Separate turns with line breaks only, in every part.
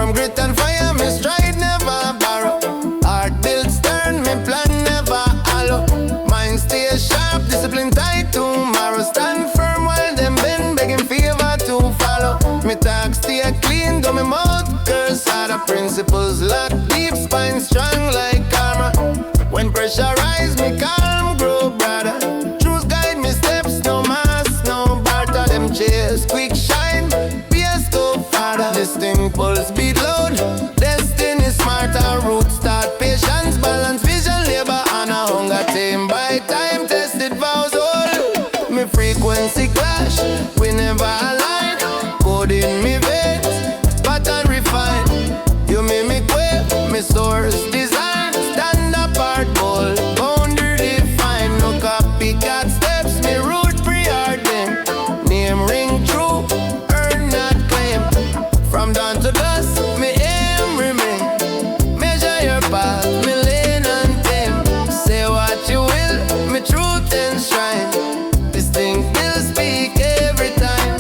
firm grit and fire, me stride never borrow. Heart built stern, me plan never hollow. Mind stay sharp, discipline tight tomorrow. Stand firm while them bend, begging favor to follow. Me talk stay clean, though me mouth curse. All the principles lock deep, spine strong like karma. When pressure rise, me calm grow brother. Truth guide me steps, no mask, no barter. Them chase quick shine, be a scope father. Distinct pulse beat loud, destiny smarter. Roots start patience, balance vision, labor and a hunger. Tame by time, tested vows all. Me frequency clash, we never align. Code in me veins, pattern refine. You mimic way, me source design. Stand apart, bold, boundary define. No copycat steps, me root preordained. Name ring true, earn not claim. From dawn to dusk, me aim remain. Measure your path, me lane and tame. Say what you will, me truth enshrine. Distinct will speak every time.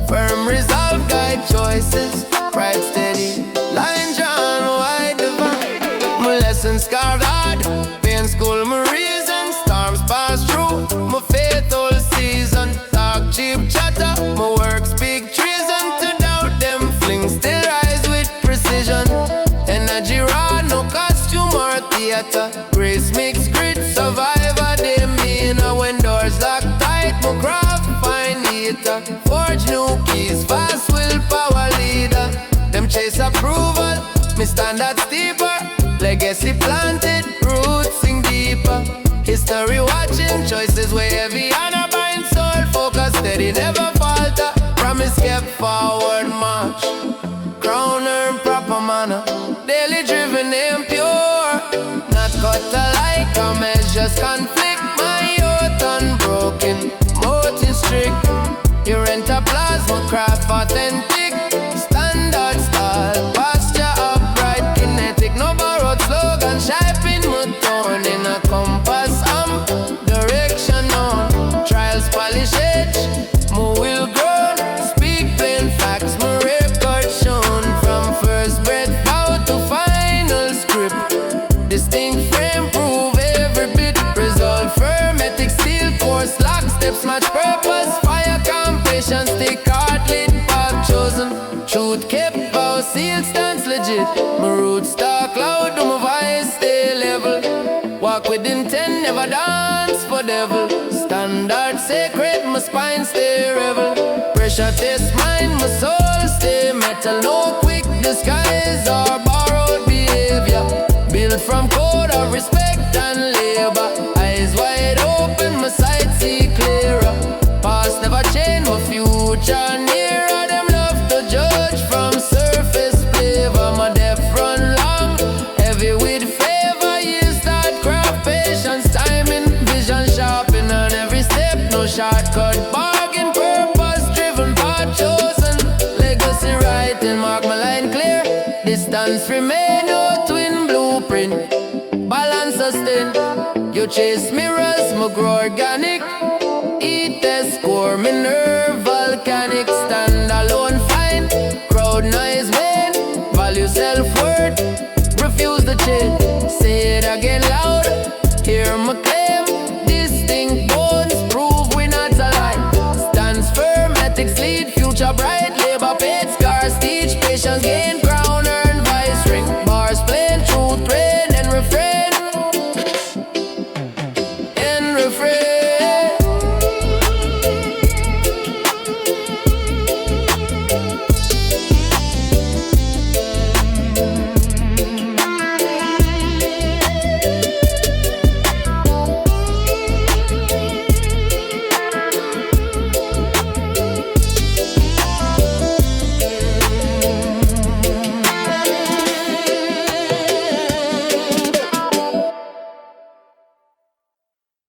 Firm resolve guide choices, pride steady. Line drawn, wide divine. My lessons carved hard, pain school my reason. Storms pass through, my faith all season. Talk cheap chatter, my work speak treason. To doubt them fling, still rise with precision. Energy raw, no costume or theater. Grace mix grit, survivor they mean. When doors lock tight, my craft find eater. Forge new keys, fast willpower leader. Them chase approval, me standard steeper. Legacy planted, roots sing deeper. History watching, choices way heavy and a bind soul. Focus steady, never falter. Promise kept forward march. Crown earned proper manner. Daily driven and pure. Not cut alike, a measures conflict. My youth unbroken, motive strict. Your applause, my craft authentic. Standard style, posture upright, kinetic. No borrowed slogan, sharpen my tone. In a compass, direction on. Trials polish edge, my will grow. Speak plain facts, my record shown. From first breath out to final script. Distinct frame, prove every bit. Resolve firm, ethic, steel, course, lock steps, match purpose. Fire, calm, patience, stick, heart, lead, path chosen. Truth kept, vow, sealed, stance legit. My roots talk loud, do my voice stay level. Walk with intent, never dance for devil. Standard sacred, my spine stay revel. Pressure test mine, my soul stay metal. No quick disguise or borrowed behavior. Built from code of respect and labor. Eyes wide open, my sight see clearer. Past never change, my future nearer. Them love to judge from surface flavor. My depth run long, heavy with favor. Years start craft, patience, timing, vision sharpen on every step. No shortcut, bargain, purpose driven, path chosen. Legacy writing, mark my line clear. Distance remain, no twin blueprint. Balance sustain. You chase mirrors, my grow organic. Eat test score, me nerve volcanic. Stand alone fine, crowd noise wane. Value self-worth, refuse the change. Say it again